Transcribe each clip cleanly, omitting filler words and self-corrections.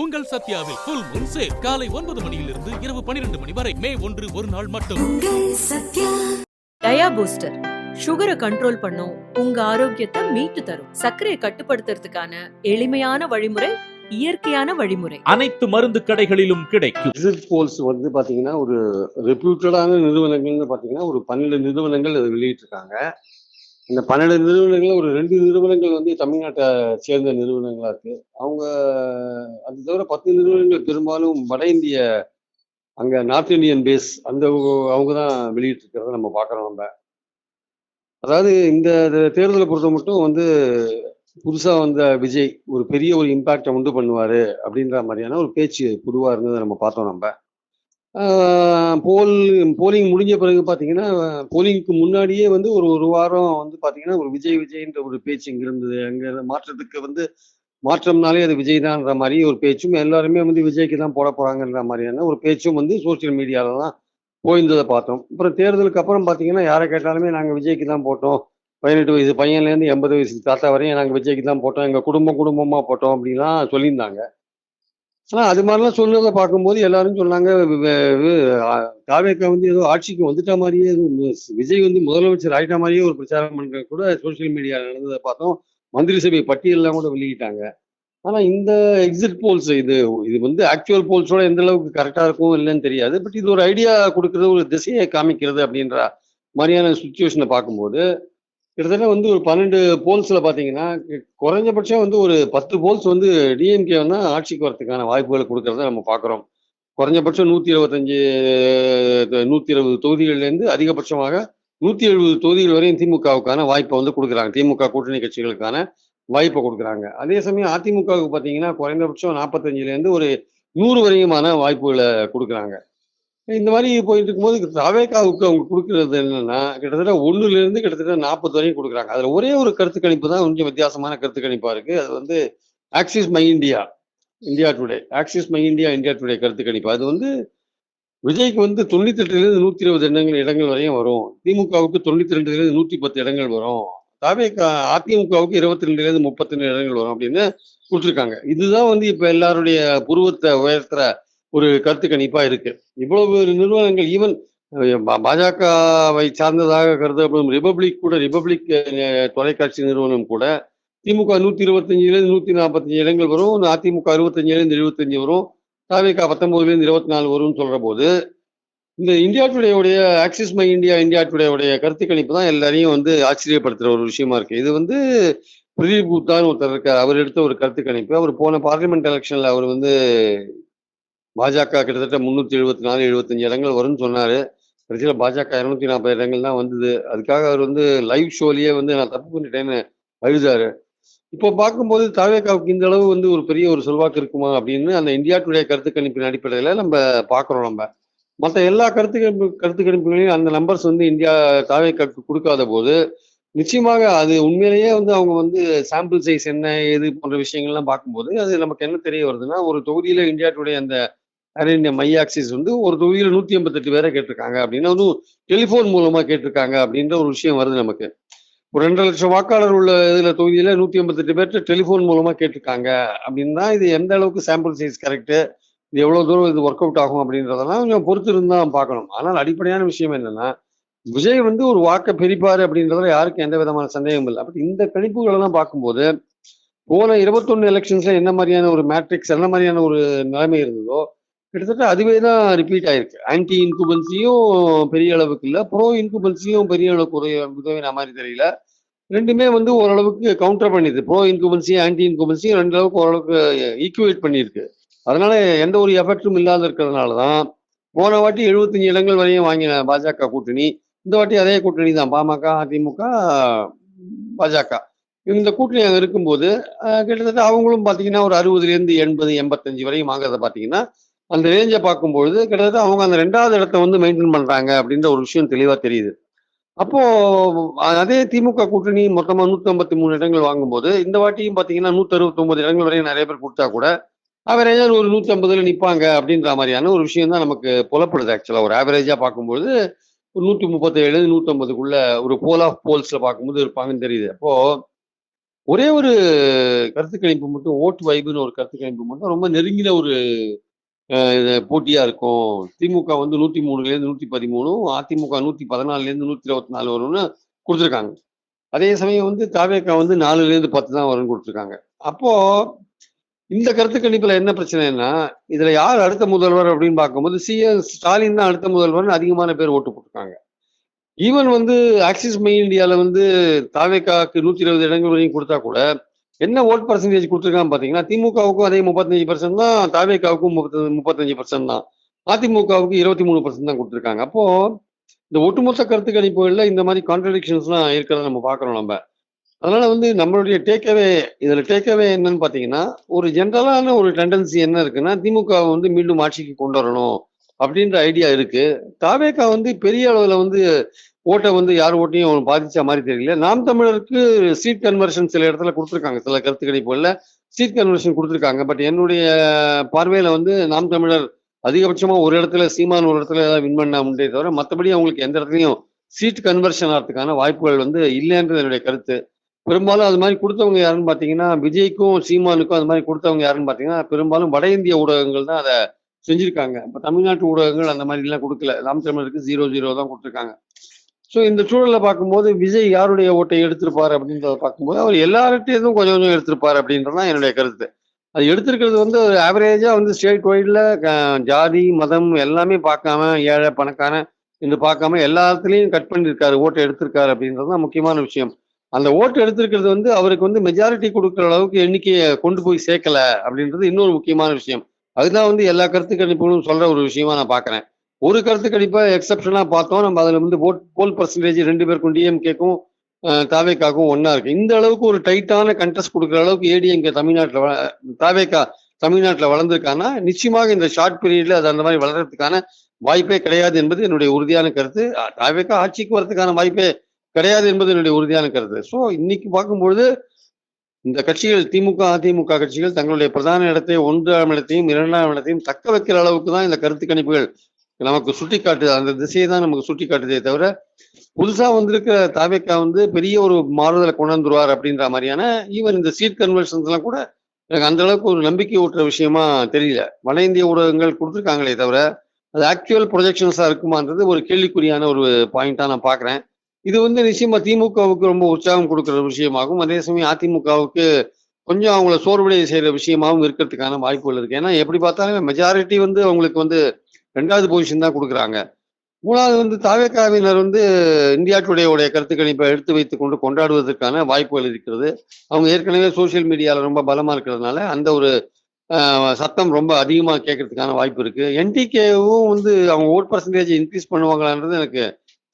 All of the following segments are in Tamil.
உங்கள் சத்யாவில் ஃபுல் மூன் சேல் காலை 9 மணியிலிருந்து இரவு 12 மணி வரை மே 1 ஒரு நாள் மட்டும். டயா பூஸ்டர் சுகரை கண்ட்ரோல் பண்ணும், உங்க ஆரோக்கியத்தை மீட்டு தரும். சர்க்கரையை கட்டுப்படுத்துறதுக்கான எளிமையான வழிமுறை, இயற்கையான வழிமுறை. அனைத்து மருந்து கடைகளிலும் கிடைக்கும். எக்ஸிட் போல்ஸ் வந்து பாத்தீங்கன்னா ஒரு ரெப்யூட்டடான நிறுவனங்கள்னு பாத்தீங்கன்னா ஒரு 12 நிறுவனங்கள் அதை வெளியிட்டிருக்காங்க. இந்த 12 நிறுவனங்கள் ஒரு 2 நிறுவனங்கள் வந்து தமிழ்நாட்டை சேர்ந்த நிறுவனங்களா இருக்கு. அவங்க அது தவிர 10 நிறுவனங்கள் பெரும்பாலும் வட இந்திய அங்க நார்த் இந்தியன் பேஸ் அந்த அவங்க தான் வெளியிட்டு இருக்கிறத நம்ம பார்க்குறோம். நம்ம அதாவது இந்த தேர்தலை பொறுத்த மட்டும் வந்து புதுசா வந்த விஜய் ஒரு பெரிய ஒரு இம்பாக்டை உண்டு பண்ணுவாரு அப்படின்ற மாதிரியான ஒரு பேச்சு பொதுவா இருந்ததை நம்ம பார்த்தோம். நம்ம போலிங் முடிஞ்ச பிறகு பார்த்தீங்கன்னா போலிங்க்கு முன்னாடியே வந்து ஒரு வாரம் வந்து பார்த்தீங்கன்னா ஒரு விஜய்ன்ற ஒரு பேச்சு இங்க இருந்தது. அங்க மாற்றத்துக்கு வந்து மாற்றம்னாலே அது விஜய் தான்ன்ற மாதிரி ஒரு பேச்சும், எல்லாருமே வந்து விஜய்க்கு தான் போட போறாங்கன்ற மாதிரியான ஒரு பேச்சும் வந்து சோசியல் மீடியால தான் போயிருந்ததை பார்த்தோம். அப்புறம் தேர்தலுக்கு அப்புறம் பார்த்தீங்கன்னா யாரை கேட்டாலுமே நாங்கள் விஜய்க்கு தான் போட்டோம், 18 வயசு பையன்லேருந்து 80 வயசு தாத்தா வரையும் நாங்கள் விஜய்க்கு தான் போட்டோம், எங்கள் குடும்பமா போட்டோம் அப்படின்லாம் சொல்லியிருந்தாங்க. ஆனால் அது மாதிரிலாம் சொன்னதை பார்க்கும்போது எல்லாரும் சொன்னாங்க தாவேக்கா வந்து ஏதோ ஆட்சிக்கு வந்துட்ட மாதிரியே, விஜய் வந்து முதலமைச்சர் ஆயிட்ட மாதிரியே ஒரு பிரச்சாரம் பண்றது கூட சோசியல் மீடியாவில் நடந்ததை பார்த்தோம். மந்திரி சபை பட்டியலாம் கூட வெளியிட்டாங்க. ஆனா இந்த எக்ஸிட் போல்ஸ் இது வந்து ஆக்சுவல் போல்ஸோட எந்த அளவுக்கு கரெக்டா இருக்கும் இல்லைன்னு தெரியாது. பட் இது ஒரு ஐடியா கொடுக்கறது, ஒரு திசையை காமிக்கிறது அப்படின்ற மாதிரியான சுச்சுவேஷனை பார்க்கும்போது கிட்டத்தட்ட வந்து ஒரு 12 போல்ஸ்ல பாத்தீங்கன்னா குறைஞ்சபட்சம் வந்து ஒரு 10 போல்ஸ் வந்து டிஎம்கே வந்து ஆட்சிக்கு வரதுக்கான வாய்ப்புகளை கொடுக்கறத நம்ம பார்க்குறோம். குறைஞ்சபட்சம் 120 தொகுதிகள்ல இருந்து அதிகபட்சமாக 170 தொகுதிகள் வரையும் திமுகவுக்கான வாய்ப்பை வந்து கொடுக்குறாங்க. திமுக கூட்டணி கட்சிகளுக்கான வாய்ப்பை கொடுக்குறாங்க. அதே சமயம் அதிமுகவுக்கு பார்த்தீங்கன்னா குறைந்தபட்சம் 45ல இருந்து ஒரு 100 வரையுமான வாய்ப்புகளை கொடுக்குறாங்க. இந்த மாதிரி போயிட்டு இருக்கும்போது தவேகாவுக்கு அவங்க கொடுக்கறது என்னன்னா கிட்டத்தட்ட 1ல இருந்து கிட்டத்தட்ட 40 வரையும் கொடுக்குறாங்க. அதுல ஒரே ஒரு கருத்து கணிப்பு தான் கொஞ்சம் வித்தியாசமான கருத்து கணிப்பா இருக்கு. அது வந்து axis my India India today கருத்து கணிப்பு. அது வந்து விஜய்க்கு வந்து 98ல இருந்து 120 இடங்கள் வரையும் வரும், திமுகவுக்கு 92ல இருந்து 110 இடங்கள் வரும், அதிமுகவுக்கு 22ல இருந்து 32 இடங்கள் வரும் அப்படின்னு கொடுத்துருக்காங்க. இதுதான் வந்து இப்ப எல்லாருடைய புருவத்தை உயர்த்துற ஒரு கருத்து கணிப்பா இருக்கு. இவ்வளவு நிறுவனங்கள், ஈவன் பாஜகவை சார்ந்ததாக கருதப்படும் ரிபப்ளிக் தொலைக்காட்சி நிறுவனம் கூட திமுக 125ல இருந்து 145 இடங்கள் வரும், அதிமுக 65ல இருந்து 75 வரும், தாவேக 19ல இருந்து 24 வரும்னு சொல்ற போது இந்த இந்தியா டுடேவுடைய ஆக்சிஸ் மை இந்தியா டுடேவுடைய கருத்து கணிப்பு தான் எல்லாரையும் வந்து ஆச்சரியப்படுத்துற ஒரு விஷயமா இருக்கு. இது வந்து பிரதீப் குப்தான்னு ஒருத்தர் இருக்கார், அவர் எடுத்த ஒரு கருத்து கணிப்பு. அவர் போன பார்லிமெண்ட் எலெக்ஷன்ல அவர் வந்து பாஜக கிட்டத்தட்ட 374-75 இடங்கள் வரும்னு சொன்னாரு. கடைசியில் பாஜக 240 இடங்கள் தான் வந்தது. அதுக்காக அவர் வந்து லைவ் ஷோலயே வந்து நான் தப்பு பண்ணிட்டேன்னு அழுதாரு. இப்போ பார்க்கும்போது தாவேகாவுக்கு இந்த அளவு வந்து ஒரு பெரிய ஒரு செல்வாக்கு இருக்குமா அப்படின்னு அந்த இந்தியா டுடே கருத்து கணிப்பின் அடிப்படையில நம்ம பார்க்குறோம். நம்ம மற்ற எல்லா கருத்து கணிப்புகளையும் அந்த நம்பர்ஸ் வந்து தாவேகாவுக்கு கொடுக்காத போது நிச்சயமாக அது உண்மையிலேயே வந்து அவங்க வந்து சாம்பிள் சைஸ் என்ன ஏது போன்ற விஷயங்கள்லாம் பார்க்கும்போது அது நமக்கு என்ன தெரிய வருதுன்னா, ஒரு தொகுதியில இந்தியா டுடே அந்த மை ஆக்சிஸ் வந்து ஒரு தொகுதியில 188 பேரை கேட்டிருக்காங்க அப்படின்னா வந்து டெலிஃபோன் மூலமா கேட்டிருக்காங்க அப்படின்ற ஒரு விஷயம் வருது நமக்கு. ஒரு 2.5 லட்சம் வாக்காளர் உள்ள இதுல தொகுதியில 188 பேர்ட்ட டெலிஃபோன் மூலமா கேட்டிருக்காங்க அப்படின்னா இது எந்த அளவுக்கு சாம்பிள் சைஸ் கரெக்டு, இது எவ்வளவு தூரம் இது ஒர்க் அவுட் ஆகும் அப்படின்றதெல்லாம் கொஞ்சம் பொறுத்து இருந்தா பார்க்கணும். ஆனால் அடிப்படையான விஷயம் என்னன்னா, விஜய் வந்து ஒரு வாக்கை பிரிப்பாரு அப்படின்றதுல யாருக்கும் எந்த விதமான சந்தேகமும் இல்லை. பட் இந்த கணிப்புகள் எல்லாம் பார்க்கும்போது போன 21 எலெக்ஷன்ஸ்ல என்ன மாதிரியான ஒரு மேட்ரிக்ஸ், என்ன மாதிரியான ஒரு நிலைமை இருந்ததோ கிட்டத்தட்ட அதுவே தான் ரிப்பீட் ஆயிருக்கு. ஆன்டி இன்குபன்சியும் பெரிய அளவுக்கு இல்லை, ப்ரோ இன்குபன்சியும் பெரிய அளவுக்கு உதவின மாதிரி தெரியல. ரெண்டுமே வந்து ஓரளவுக்கு கவுண்டர் பண்ணிது. ப்ரோ இன்குபன்சியும் ஆன்டி இன்குபன்சியும் 2 அளவுக்கு ஓரளவுக்கு ஈக்குவேட் பண்ணியிருக்கு. அதனால எந்த ஒரு எஃபெக்டும் இல்லாத இருக்கிறதுனாலதான் போன வாட்டி 75 இடங்கள் வரையும் வாங்கின பாஜக கூட்டணி இந்த வாட்டி அதே கூட்டணி தான், பாமக, அதிமுக, பாஜக. இந்த கூட்டணி அங்கே இருக்கும்போது கிட்டத்தட்ட அவங்களும் பார்த்தீங்கன்னா ஒரு 60ல இருந்து 80-85 வரையும் வாங்குறத பார்த்தீங்கன்னா அந்த ரேஞ்சை பார்க்கும்பொழுது கிட்டத்தட்ட அவங்க அந்த 2வது இடத்த வந்து மெயின்டைன் பண்றாங்க அப்படின்ற ஒரு விஷயம் தெளிவா தெரியுது. அப்போ அதே திமுக கூட்டணி மொத்தமா 153 இடங்கள் வாங்கும்போது இந்த வாட்டியும் பார்த்தீங்கன்னா 169 இடங்கள் வரையும் நிறைய பேர் கொடுத்தா கூட ஆவரேஜா ஒரு 150ல நிற்பாங்க அப்படின்ற மாதிரியான ஒரு விஷயம் தான் நமக்கு புலப்படுது. ஆக்சுவலா ஒரு ஆவரேஜா பார்க்கும்போது ஒரு 137-150க்குள்ள ஒரு போல் ஆஃப் போல்ஸ்ல பார்க்கும்போது இருப்பாங்கன்னு தெரியுது. அப்போ ஒரே ஒரு கருத்து கணிப்பு மட்டும் ஓட்டு வைப்புன்னு ஒரு கருத்து கணிப்பு மட்டும் ரொம்ப நெருங்கின ஒரு போட்டியா இருக்கும். திமுக வந்து 103லேருந்து 113, அதிமுக 114லேருந்து 124 வரும்னு குடுத்துருக்காங்க. அதே சமயம் வந்து தாவேகா வந்து 4லேருந்து 10 தான் வரும்னு குடுத்துருக்காங்க. அப்போ இந்த கருத்து கணிப்புல என்ன பிரச்சனைன்னா, இதுல யார் அடுத்த முதல்வர் அப்படின்னு பார்க்கும்போது, ஸ்டாலின் தான் அடுத்த முதல்வர்னு அதிகமான பேர் ஓட்டு போட்டிருக்காங்க. ஈவன் வந்து ஆக்சிஸ் மை இந்தியால வந்து தாவேகாக்கு 120 இடங்கள் வரையும் குடுத்தா கூட, என்ன வோட் பெர்சன்டேஜ் குடுத்துருக்கான்னு பார்த்தீங்கன்னா, திமுகவுக்கும் அதே 35% தான், தாவேகாவுக்கும் 35% தான். அதிமுகவுக்கு 23% தான் குடுத்துருக்காங்க. அப்போ இந்த ஒட்டுமொத்த கருத்து கணிப்புகள்ல இந்த மாதிரி கான்ட்ரடிக்ஷன்ஸ்லாம் இருக்கிறத நம்ம பார்க்குறோம் நம்ப. அதனால வந்து நம்மளுடைய டேக் அவே என்னன்னு பார்த்தீங்கன்னா, ஒரு ஜென்ரலான ஒரு டெண்டன்சி என்ன இருக்குன்னா, திமுகவ வந்து மீண்டும் ஆட்சிக்கு கொண்டு வரணும் அப்படின்ற ஐடியா இருக்கு. தாவேகா வந்து பெரிய அளவுல வந்து ஓட்ட வந்து யார் ஓட்டையும் பாதிச்ச மாரி தெரியல. நாம் தமிழருக்கு சீட் கன்வர்ஷன் சில இடத்துல குடுத்துருக்காங்க. சில கருத்து கணிப்புகள்ல சீட் கன்வர்ஷன் குடுத்துருக்காங்க. பட் என்னுடைய பார்வையில வந்து நாம் தமிழர் அதிகபட்சமா ஒரு இடத்துல சீமான் ஒரு இடத்துல ஏதாவது வின் பண்ண முடியே தவிர, மத்தபடி அவங்களுக்கு எந்த இடத்துலயும் சீட் கன்வர்ஷன் ஆறதுக்கான வாய்ப்புகள் வந்து இல்லைன்றது என்னுடைய கருத்து. பெரும்பாலும் அது மாதிரி குடுத்தவங்க யாருன்னு பார்த்தீங்கன்னா, விஜய்க்கும், சீமானுக்கும் அது மாதிரி குடுத்தவங்க யாருன்னு பார்த்தீங்கன்னா, பெரும்பாலும் வட இந்திய ஊடகங்கள் தான் அத செஞ்சிருக்காங்க. இப்ப தமிழ்நாட்டு ஊடகங்கள் அந்த மாதிரிலாம் குடுக்கல. நாம் தமிழருக்கு 0 தான் குடுத்துருக்காங்க. ஸோ இந்த சூழல்ல பார்க்கும்போது, விஜய் யாருடைய ஓட்டை எடுத்திருப்பாரு அப்படின்றத பார்க்கும்போது, அவர் எல்லார்கிட்டேருந்தும் கொஞ்சம் கொஞ்சம் எடுத்திருப்பாரு அப்படின்றது தான் என்னுடைய கருத்து. அது எடுத்திருக்கிறது வந்து ஒரு ஆவரேஜா வந்து ஸ்டேட் வைட்ல ஜாதி, மதம் எல்லாமே பார்க்காம, ஏழை, பணக்காரன் என்று பார்க்காம எல்லாத்துலயும் கட் பண்ணியிருக்காரு. ஓட்ட எடுத்திருக்காரு அப்படின்றது தான் முக்கியமான விஷயம். அந்த ஓட்டு எடுத்திருக்கிறது வந்து அவருக்கு வந்து மெஜாரிட்டி குடுக்குற அளவுக்கு எண்ணிக்கைய கொண்டு போய் சேர்க்கல அப்படின்றது இன்னொரு முக்கியமான விஷயம். அதுதான் வந்து எல்லா கருத்து கணிப்புகளும் சொல்ற ஒரு விஷயமா நான் பார்க்கிறேன். ஒரு கருத்து கணிப்ப எக்ஸெப்ஷனா பார்த்தோம். நம்ம அதுல வந்து போல் பெர்சன்டேஜ் 2 பேருக்கும் டிஎம்கேக்கும் தாவேகாக்கும் ஒண்ணா இருக்கு. இந்த அளவுக்கு ஒரு டைட்டான கண்டெஸ்ட் குடுக்குற அளவுக்கு ஏடிஎம்கே தாவேகா தமிழ்நாட்டுல வளர்ந்திருக்கான்னா, நிச்சயமாக இந்த ஷார்ட் பீரியட்ல அது அந்த மாதிரி வளர்றதுக்கான வாய்ப்பே கிடையாது என்பது என்னுடைய உறுதியான கருத்து. தாவேகா ஆட்சிக்கு வரதுக்கான வாய்ப்பே கிடையாது என்பது என்னுடைய உறுதியான கருத்து. ஸோ இன்னைக்கு பார்க்கும்பொழுது இந்த கட்சிகள் திமுக, அதிமுக கட்சிகள் தங்களுடைய பிரதான இடத்தை 1ஆம் இடத்தையும், 2ஆம் இடத்தையும் தக்க வைக்கிற அளவுக்கு தான் இந்த கருத்து கணிப்புகள் நமக்கு சுட்டிக்காட்டுது. அந்த திசையை தான் நமக்கு சுட்டிக்காட்டுதே தவிர, புதுசா வந்திருக்கிற தாவேகா வந்து பெரிய ஒரு மாறுதலை கொண்டு வந்துருவார் அப்படின்ற மாதிரியான ஈவன் இந்த சீட் கன்வர்ஷன்ஸ் எல்லாம் கூட எனக்கு அந்த அளவுக்கு ஒரு நம்பிக்கை ஊட்டுற விஷயமா தெரியல. வட இந்திய ஊடகங்கள் கொடுத்துருக்காங்களே தவிர, அது ஆக்சுவல் ப்ரொஜெக்ஷன்ஸா இருக்குமான்றது ஒரு கேள்விக்குறியான ஒரு பாயிண்டா நான் பாக்குறேன். இது வந்து நிச்சயமா திமுகவுக்கு ரொம்ப உற்சாகம் கொடுக்கிற விஷயமாகும். அதே சமயம் அதிமுகவுக்கு கொஞ்சம் அவங்கள சோர்வடைய செய்யற விஷயமாவும் இருக்கிறதுக்கான வாய்ப்புகள் இருக்கு. ஏன்னா எப்படி பார்த்தாலும் மெஜாரிட்டி வந்து அவங்களுக்கு வந்து 2வது பொசிஷன் தான் கொடுக்குறாங்க. 3வது வந்து தாவேகாவினர் வந்து இந்தியா டுடேவுடைய கருத்து கணிப்பை எடுத்து வைத்துக் கொண்டு கொண்டாடுவதற்கான வாய்ப்புகள் இருக்கிறது. அவங்க ஏற்கனவே சோசியல் மீடியால ரொம்ப பலமா இருக்கிறதுனால அந்த ஒரு சத்தம் ரொம்ப அதிகமா கேட்கறதுக்கான வாய்ப்பு இருக்கு. என்டிகேவும் வந்து அவங்க ஓட் பெர்சன்டேஜ் இன்க்ரீஸ் பண்ணுவாங்களான்றது எனக்கு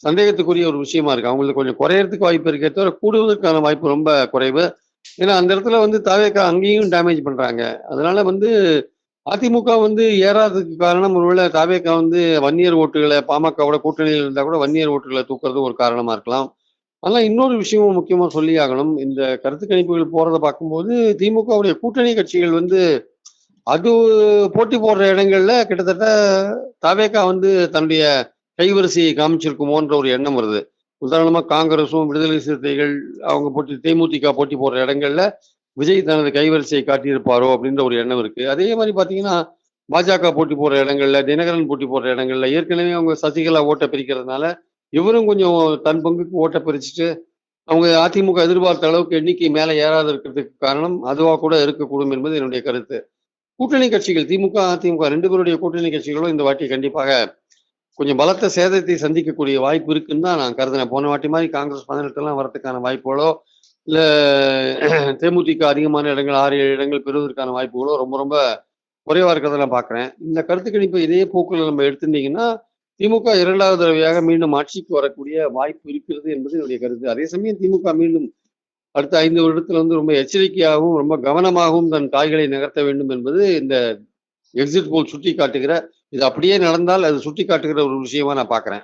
சந்தேகத்துக்குரிய ஒரு விஷயமா இருக்கு. அவங்களுக்கு கொஞ்சம் குறையறதுக்கு வாய்ப்பு இருக்கே தவிர கூடுவதற்கான வாய்ப்பு ரொம்ப குறைவு. ஏன்னா அந்த இடத்துல வந்து தாவேகா அங்கேயும் டேமேஜ் பண்றாங்க. அதனால வந்து அதிமுக வந்து ஏறாததுக்கு காரணம் ஒருவேளை தாவேகா வந்து வன்னியர் ஓட்டுகளை பாமகவோட கூட்டணியில் இருந்தா கூட வன்னியர் ஓட்டுகளை தூக்குறது ஒரு காரணமா இருக்கலாம். ஆனா இன்னொரு விஷயமும் முக்கியமா சொல்லி ஆகணும். இந்த கருத்து கணிப்புகள் போறதை பார்க்கும்போது திமுகவுடைய கூட்டணி கட்சிகள் வந்து அது போட்டி போடுற இடங்கள்ல கிட்டத்தட்ட தாவேகா வந்து தன்னுடைய கைவரிசையை காமிச்சிருக்குமோன்ற ஒரு எண்ணம் வருது. உதாரணமா காங்கிரஸும் விடுதலை சிறுத்தைகள் அவங்க தேமுதிக போட்டி போடுற இடங்கள்ல விஜய் தனது கைவரிசையை காட்டியிருப்பாரோ அப்படின்ற ஒரு எண்ணம் இருக்கு. அதே மாதிரி பாத்தீங்கன்னா பாஜக போட்டி போடுற இடங்கள்ல, தினகரன் போட்டி போடுற இடங்கள்ல ஏற்கனவே அவங்க சசிகலா ஓட்டை பிரிக்கிறதுனால இவரும் கொஞ்சம் தன் பங்குக்கு ஓட்டை பிரிச்சுட்டு அவங்க அதிமுக எதிர்பார்த்த அளவுக்கு எண்ணிக்கை மேல ஏறாது இருக்கிறதுக்கு காரணம் அதுவா கூட இருக்கக்கூடும் என்பது என்னுடைய கருத்து. கூட்டணி கட்சிகள் திமுக, அதிமுக 2 பேருடைய கூட்டணி கட்சிகளும் இந்த வாட்டி கண்டிப்பாக கொஞ்சம் பலத்த சேதத்தை சந்திக்கக்கூடிய வாய்ப்பு இருக்குன்னு தான் நான் கருதுனேன். போன வாட்டி மாதிரி காங்கிரஸ் 18 வரதுக்கான வாய்ப்புகளோ, இல்ல தேமுதிக அதிகமான இடங்கள் 6, 7 இடங்கள் பெறுவதற்கான வாய்ப்புகளோ ரொம்ப ரொம்ப குறைவா இருக்கிறத நான் பார்க்குறேன். இந்த கருத்து கணிப்பு இதே போக்குல நம்ம எடுத்திருந்தீங்கன்னா, திமுக 2வது தடவையாக மீண்டும் ஆட்சிக்கு வரக்கூடிய வாய்ப்பு இருக்கிறது என்பது என்னுடைய கருத்து. அதே சமயம் திமுக மீண்டும் அடுத்த 5 வருடத்துல வந்து ரொம்ப எச்சரிக்கையாகவும், ரொம்ப கவனமாகவும் தன் காய்களை நகர்த்த வேண்டும் என்பது இந்த எக்ஸிட் போல் சுட்டி காட்டுகிற இது அப்படியே நடந்தால் அது சுட்டி காட்டுகிற ஒரு விஷயமா நான் பார்க்குறேன்.